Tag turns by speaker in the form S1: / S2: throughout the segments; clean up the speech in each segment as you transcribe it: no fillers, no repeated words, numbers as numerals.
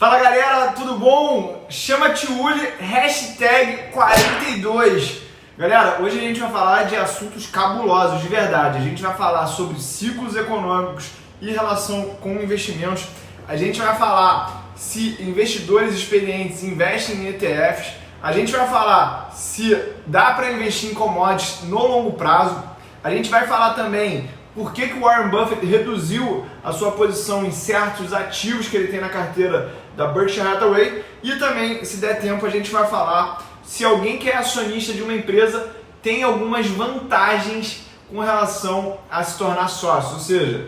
S1: Fala galera, tudo bom? Chama Tiuli, hashtag 42. Galera, hoje a gente vai falar de assuntos cabulosos, de verdade. A gente vai falar sobre ciclos econômicos e relação com investimentos. A gente vai falar se investidores experientes investem em ETFs. A gente vai falar se dá para investir em commodities no longo prazo. A gente vai falar também por que o Warren Buffett reduziu a sua posição em certos ativos que ele tem na carteira da Berkshire Hathaway. E também, se der tempo, a gente vai falar se alguém que é acionista de uma empresa tem algumas vantagens com relação a se tornar sócio. Ou seja,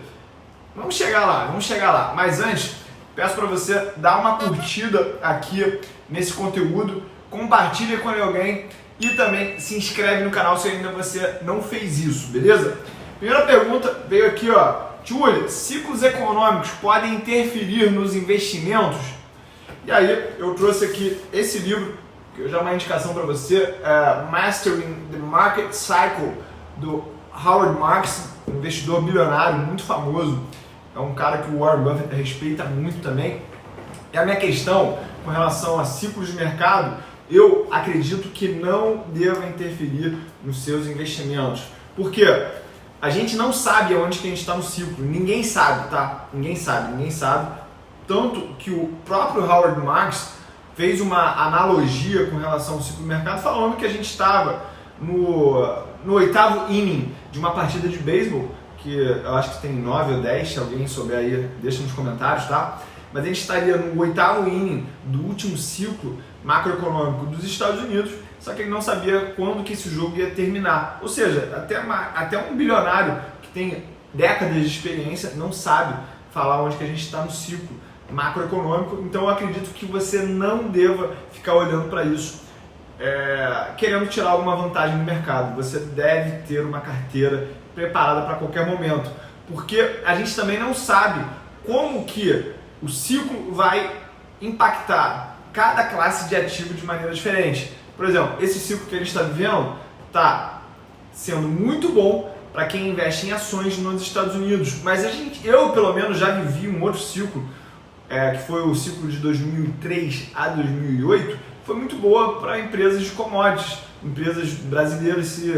S1: vamos chegar lá. Mas antes, peço para você dar uma curtida aqui nesse conteúdo, compartilha com alguém e também se inscreve no canal se ainda você não fez isso, beleza? Primeira pergunta veio aqui, ó. Tiuli, ciclos econômicos podem interferir nos investimentos? E aí eu trouxe aqui esse livro, que já é uma indicação para você, Mastering the Market Cycle, do Howard Marks, um investidor bilionário muito famoso. É um cara que o Warren Buffett respeita muito também. E a minha questão com relação a ciclos de mercado, eu acredito que não deva interferir nos seus investimentos. Por quê? A gente não sabe aonde que a gente está no ciclo. Ninguém sabe, tá? Ninguém sabe. Tanto que o próprio Howard Marks fez uma analogia com relação ao ciclo do mercado, falando que a gente estava no oitavo inning de uma partida de beisebol, que eu acho que tem 9 ou 10, se alguém souber aí, deixa nos comentários, tá? Mas a gente estaria no oitavo inning do último ciclo macroeconômico dos Estados Unidos, só que ele não sabia quando que esse jogo ia terminar. Ou seja, até um bilionário que tem décadas de experiência não sabe falar onde que a gente está no ciclo macroeconômico. Então eu acredito que você não deva ficar olhando para isso querendo tirar alguma vantagem do mercado. Você deve ter uma carteira preparada para qualquer momento, porque a gente também não sabe como que o ciclo vai impactar cada classe de ativo de maneira diferente. Por exemplo, esse ciclo que a gente está vivendo está sendo muito bom para quem investe em ações nos Estados Unidos, mas eu pelo menos já vivi um outro ciclo, que foi o ciclo de 2003 a 2008, foi muito boa para empresas de commodities. Empresas brasileiras se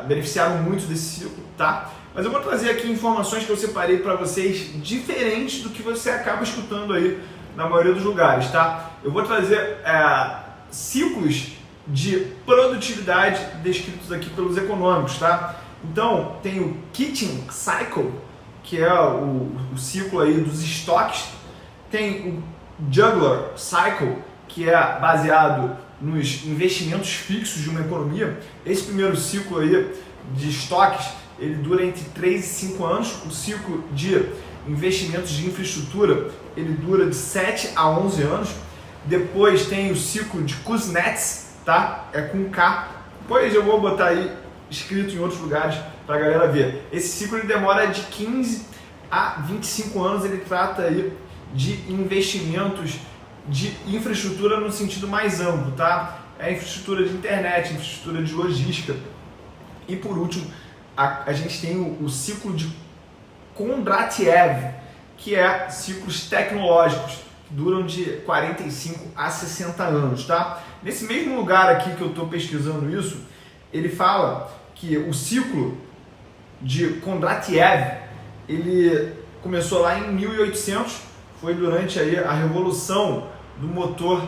S1: beneficiaram muito desse ciclo, tá? Mas eu vou trazer aqui informações que eu separei para vocês diferentes do que você acaba escutando aí na maioria dos lugares, tá? Eu vou trazer ciclos de produtividade descritos aqui pelos econômicos, tá? Então, tem o Kitting Cycle, que é o ciclo aí dos estoques. Tem o Juggler Cycle, que é baseado nos investimentos fixos de uma economia. Esse primeiro ciclo aí de estoques, ele dura entre 3 e 5 anos. O ciclo de investimentos de infraestrutura, ele dura de 7 a 11 anos. Depois tem o ciclo de Kuznets, tá? É com K. Depois eu vou botar aí escrito em outros lugares para a galera ver. Esse ciclo ele demora de 15 a 25 anos. Ele trata aí de investimentos de infraestrutura no sentido mais amplo, tá? É infraestrutura de internet, infraestrutura de logística. E por último, a gente tem o ciclo de Kondratiev, que é ciclos tecnológicos, que duram de 45 a 60 anos, tá? Nesse mesmo lugar aqui que eu estou pesquisando isso, ele fala que o ciclo de Kondratiev, ele começou lá em 1800, foi durante aí a revolução do motor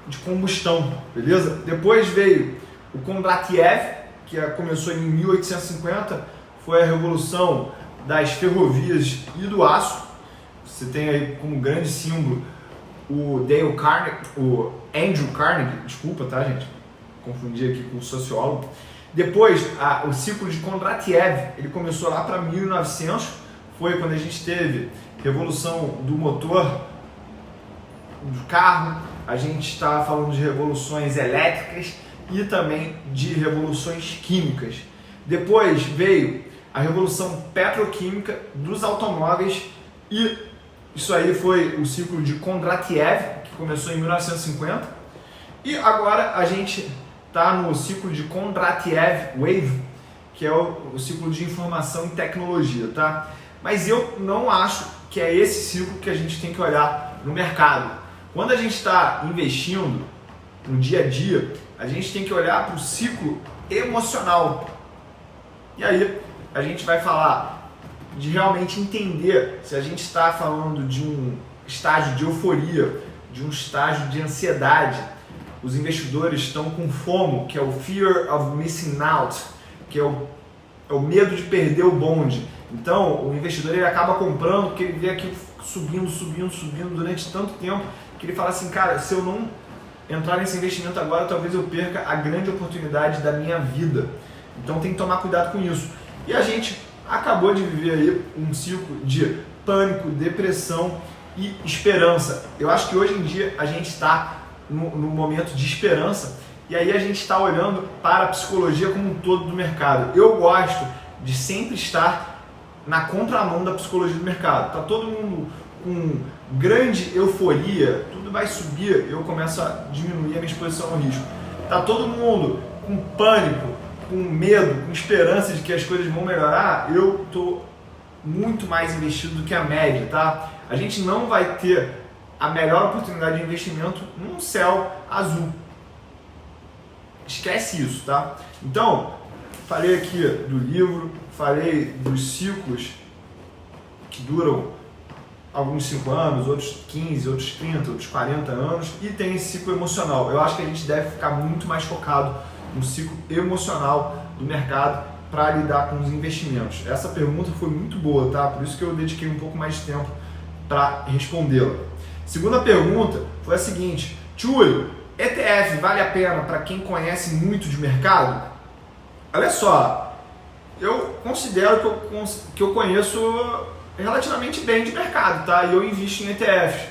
S1: de combustão, beleza? Depois veio o Kondratiev, que começou em 1850, foi a revolução das ferrovias e do aço. Você tem aí como grande símbolo o Andrew Carnegie, desculpa, tá, gente? Confundi aqui com o sociólogo. Depois, o ciclo de Kondratiev, ele começou lá para 1900, foi quando a gente teve revolução do motor do carro, a gente está falando de revoluções elétricas e também de revoluções químicas. Depois veio a revolução petroquímica dos automóveis e isso aí foi o ciclo de Kondratiev, que começou em 1950. E agora a gente está no ciclo de Kondratiev Wave, que é o ciclo de informação e tecnologia, tá? Mas eu não acho que é esse ciclo que a gente tem que olhar no mercado. Quando a gente está investindo no dia a dia, a gente tem que olhar para o ciclo emocional. E aí a gente vai falar de realmente entender se a gente está falando de um estágio de euforia, de um estágio de ansiedade. Os investidores estão com FOMO, que é o Fear of Missing Out, que é o medo de perder o bonde. Então, o investidor ele acaba comprando porque ele vê aquilo subindo durante tanto tempo que ele fala assim, cara, se eu não entrar nesse investimento agora, talvez eu perca a grande oportunidade da minha vida. Então tem que tomar cuidado com isso. E a gente acabou de viver aí um ciclo de pânico, depressão e esperança. Eu acho que hoje em dia a gente está no momento de esperança e aí a gente está olhando para a psicologia como um todo do mercado. Eu gosto de sempre estar na contramão da psicologia do mercado. Está todo mundo com grande euforia, tudo vai subir, eu começo a diminuir a minha exposição ao risco. Está todo mundo com pânico, com medo, com esperança de que as coisas vão melhorar, eu estou muito mais investido do que a média, tá? A gente não vai ter a melhor oportunidade de investimento num céu azul. Esquece isso, tá? Então, falei aqui do livro, falei dos ciclos que duram alguns 5 anos, outros 15, outros 30, outros 40 anos e tem esse ciclo emocional. Eu acho que a gente deve ficar muito mais focado no ciclo emocional do mercado para lidar com os investimentos. Essa pergunta foi muito boa, tá? Por isso que eu dediquei um pouco mais de tempo para respondê-la. Segunda pergunta foi a seguinte: Túlio, ETF vale a pena para quem conhece muito de mercado? Olha só, eu considero que eu conheço relativamente bem de mercado, tá? E eu invisto em ETFs.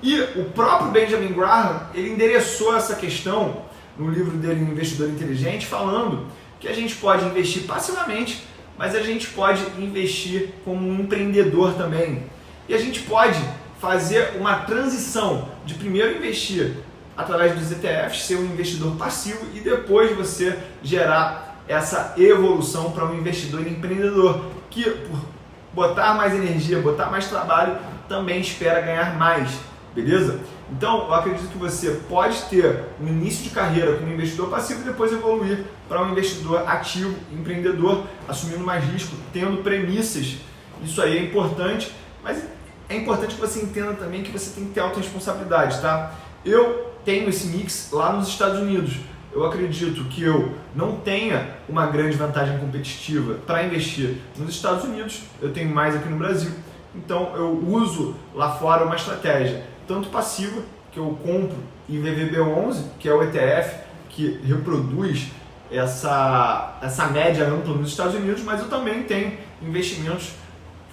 S1: E o próprio Benjamin Graham, ele endereçou essa questão no livro dele, Investidor Inteligente, falando que a gente pode investir passivamente, mas a gente pode investir como um empreendedor também. E a gente pode fazer uma transição de primeiro investir através dos ETFs, ser um investidor passivo e depois você gerar essa evolução para um investidor empreendedor que, por botar mais energia, botar mais trabalho, também espera ganhar mais, beleza? Então, eu acredito que você pode ter um início de carreira como investidor passivo e depois evoluir para um investidor ativo, empreendedor, assumindo mais risco, tendo premissas. Isso aí é importante, mas é importante que você entenda também que você tem que ter autorresponsabilidade, tá? Eu tenho esse mix lá nos Estados Unidos. Eu acredito que eu não tenha uma grande vantagem competitiva para investir nos Estados Unidos, eu tenho mais aqui no Brasil. Então eu uso lá fora uma estratégia tanto passiva, que eu compro em VVB11, que é o ETF que reproduz essa média ampla nos Estados Unidos, mas eu também tenho investimentos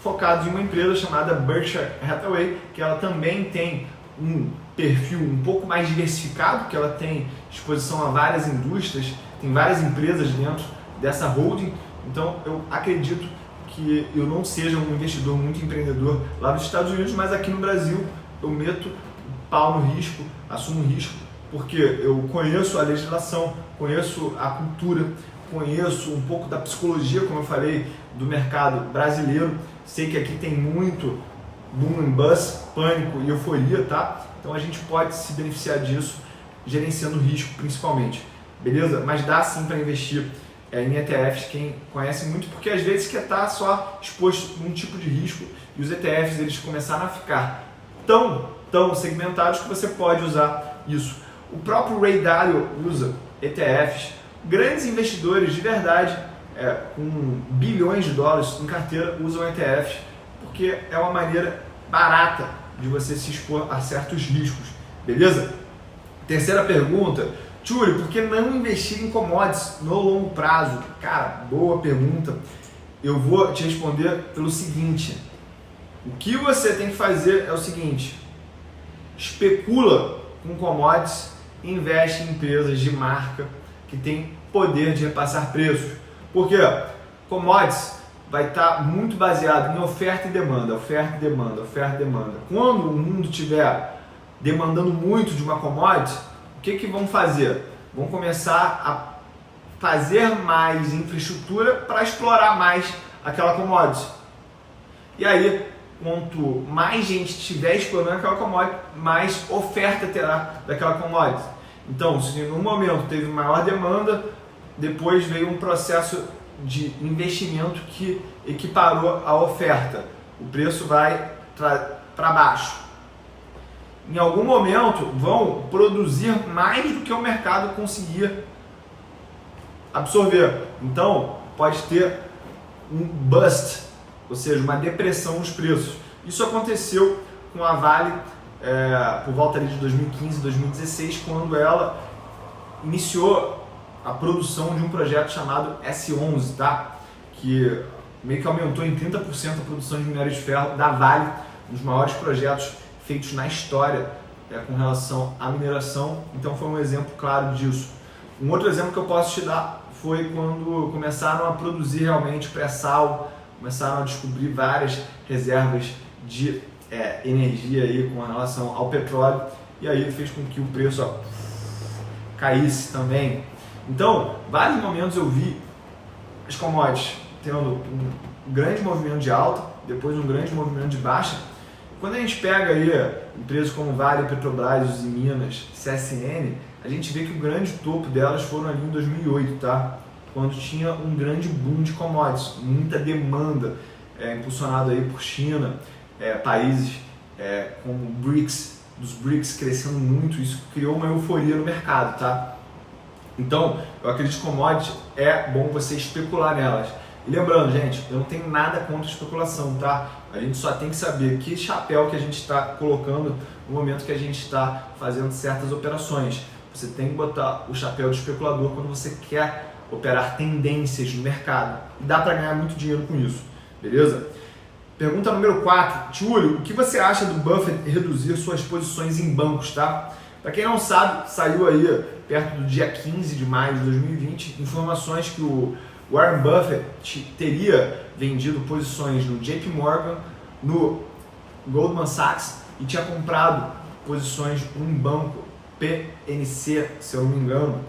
S1: focados em uma empresa chamada Berkshire Hathaway, que ela também tem um perfil um pouco mais diversificado, que ela tem exposição a várias indústrias, tem várias empresas dentro dessa holding. Então eu acredito que eu não seja um investidor muito empreendedor lá nos Estados Unidos, mas aqui no Brasil eu meto o pau no risco, assumo o risco, porque eu conheço a legislação, conheço a cultura, conheço um pouco da psicologia, como eu falei, do mercado brasileiro. Sei que aqui tem muito boom and bust, pânico e euforia, tá? Então a gente pode se beneficiar disso, gerenciando o risco principalmente, beleza? Mas dá sim para investir em ETFs, quem conhece muito, porque às vezes quer estar só exposto a um tipo de risco e os ETFs eles começaram a ficar tão segmentados que você pode usar isso. O próprio Ray Dalio usa ETFs, grandes investidores de verdade, com bilhões de dólares em carteira, usam ETFs, porque é uma maneira barata de você se expor a certos riscos, beleza? Terceira pergunta: Túlio, por que não investir em commodities no longo prazo? Cara, boa pergunta. Eu vou te responder pelo seguinte: o que você tem que fazer é o seguinte: especula com commodities, investe em empresas de marca que tem poder de repassar preços. Porque commodities vai estar muito baseado em oferta e demanda, oferta e demanda, oferta e demanda. Quando o mundo estiver demandando muito de uma commodity, o que vão fazer? Vão começar a fazer mais infraestrutura para explorar mais aquela commodity. E aí quanto mais gente estiver explorando aquela commodity, mais oferta terá daquela commodity. Então, se no momento teve maior demanda, depois veio um processo de investimento que equiparou a oferta. O preço vai para baixo. Em algum momento vão produzir mais do que o mercado conseguia absorver. Então, pode ter um bust, ou seja, uma depressão nos preços. Isso aconteceu com a Vale por volta ali de 2015, 2016, quando ela iniciou a produção de um projeto chamado S11, tá? Que meio que aumentou em 30% a produção de minério de ferro da Vale, um dos maiores projetos feitos na história com relação à mineração. Então foi um exemplo claro disso. Um outro exemplo que eu posso te dar foi quando começaram a produzir realmente pré-sal, começaram a descobrir várias reservas de energia aí com relação ao petróleo, e aí fez com que o preço caísse também. Então, vários momentos eu vi as commodities tendo um grande movimento de alta, depois um grande movimento de baixa. Quando a gente pega aí empresas como Vale, Petrobras, Uzi Minas, CSN, a gente vê que o grande topo delas foram ali em 2008, tá? Quando tinha um grande boom de commodities, muita demanda, impulsionado aí por China, países como dos BRICS crescendo muito, isso criou uma euforia no mercado, tá? Então, eu acredito que commodities é bom você especular nelas. E lembrando, gente, eu não tenho nada contra especulação, tá? A gente só tem que saber que chapéu que a gente está colocando no momento que a gente está fazendo certas operações. Você tem que botar o chapéu de especulador quando você quer operar tendências no mercado. E dá para ganhar muito dinheiro com isso, beleza? Pergunta número 4. Tiúlio, o que você acha do Buffett reduzir suas posições em bancos, tá? Para quem não sabe, saiu aí perto do dia 15 de maio de 2020 informações que o Warren Buffett teria vendido posições no JP Morgan, no Goldman Sachs e tinha comprado posições num banco PNC, se eu não me engano.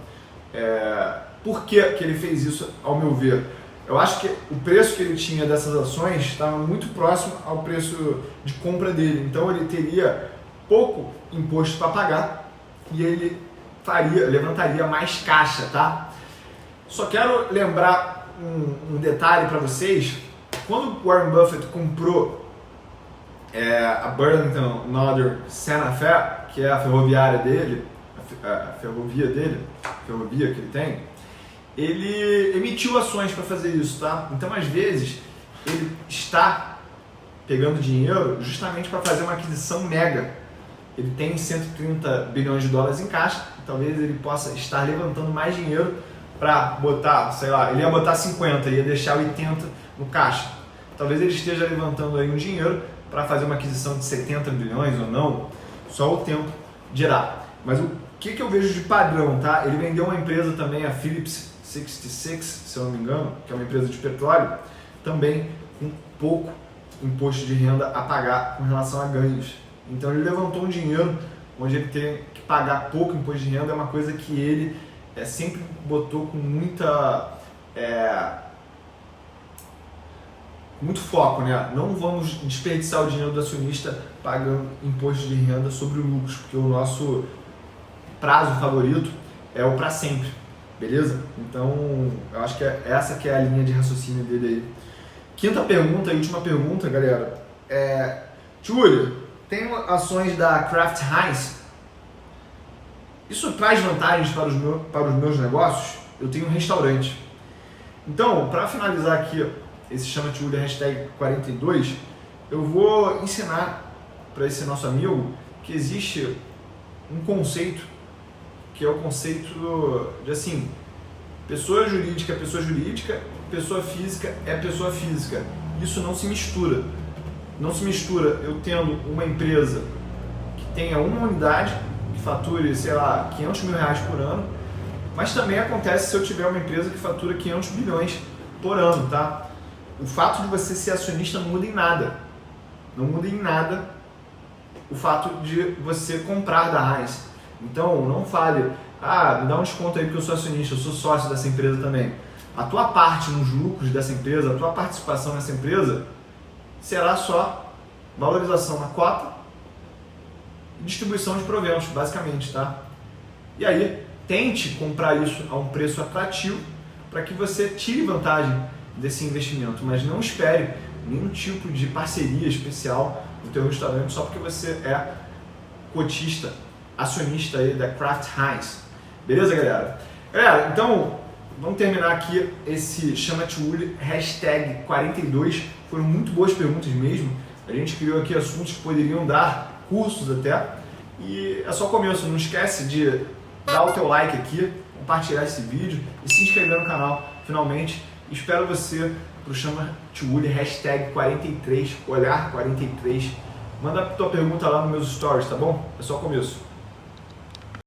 S1: Por que ele fez isso, ao meu ver? Eu acho que o preço que ele tinha dessas ações estava muito próximo ao preço de compra dele. Então ele teria pouco imposto para pagar e ele levantaria mais caixa, tá? Só quero lembrar um detalhe para vocês. Quando o Warren Buffett comprou a Burlington Northern Santa Fe, que é a ferroviária dele, a ferrovia que ele tem, ele emitiu ações para fazer isso, tá? Então, às vezes, ele está pegando dinheiro justamente para fazer uma aquisição mega. Ele tem 130 bilhões de dólares em caixa, talvez ele possa estar levantando mais dinheiro para botar, sei lá, ele ia botar 50, ia deixar 80 no caixa. Talvez ele esteja levantando aí um dinheiro para fazer uma aquisição de 70 bilhões ou não, só o tempo dirá. Mas o que eu vejo de padrão, tá? Ele vendeu uma empresa também, a Phillips 66, se eu não me engano, que é uma empresa de petróleo, também com pouco imposto de renda a pagar com relação a ganhos. Então ele levantou um dinheiro onde ele tem que pagar pouco imposto de renda, é uma coisa que ele sempre botou com muito foco, né? Não vamos desperdiçar o dinheiro do acionista pagando imposto de renda sobre o lucro, porque o nosso prazo favorito é o para sempre, beleza? Então, eu acho que essa que é a linha de raciocínio dele aí. Quinta pergunta e última pergunta, galera. Tiúlio, tem ações da Kraft Heinz? Isso traz vantagens para os meus negócios? Eu tenho um restaurante. Então, para finalizar aqui esse Chama Tiúlio hashtag 42, eu vou ensinar para esse nosso amigo que existe um conceito que é o conceito de assim, pessoa jurídica é pessoa jurídica, pessoa física é pessoa física. Isso não se mistura. Não se mistura eu tendo uma empresa que tenha uma unidade, que fature, sei lá, 500 mil reais por ano, mas também acontece se eu tiver uma empresa que fatura 500 bilhões por ano, tá? O fato de você ser acionista não muda em nada. Não muda em nada o fato de você comprar da Heinz. Então, não fale, me dá um desconto aí porque eu sou acionista, eu sou sócio dessa empresa também. A tua parte nos lucros dessa empresa, a tua participação nessa empresa será só valorização na cota e distribuição de proventos, basicamente, tá? E aí, tente comprar isso a um preço atrativo para que você tire vantagem desse investimento, mas não espere nenhum tipo de parceria especial no teu restaurante só porque você é cotista, acionista aí da Kraft Heinz. Beleza, galera? Galera, então vamos terminar aqui esse Chama Tiuli hashtag 42. Foram muito boas perguntas mesmo. A gente criou aqui assuntos que poderiam dar cursos até. E é só começo, não esquece de dar o teu like aqui, compartilhar esse vídeo e se inscrever no canal, finalmente. Espero você pro Chama Tiuli hashtag 43, olhar 43. Manda a tua pergunta lá nos meus stories, tá bom? É só começo.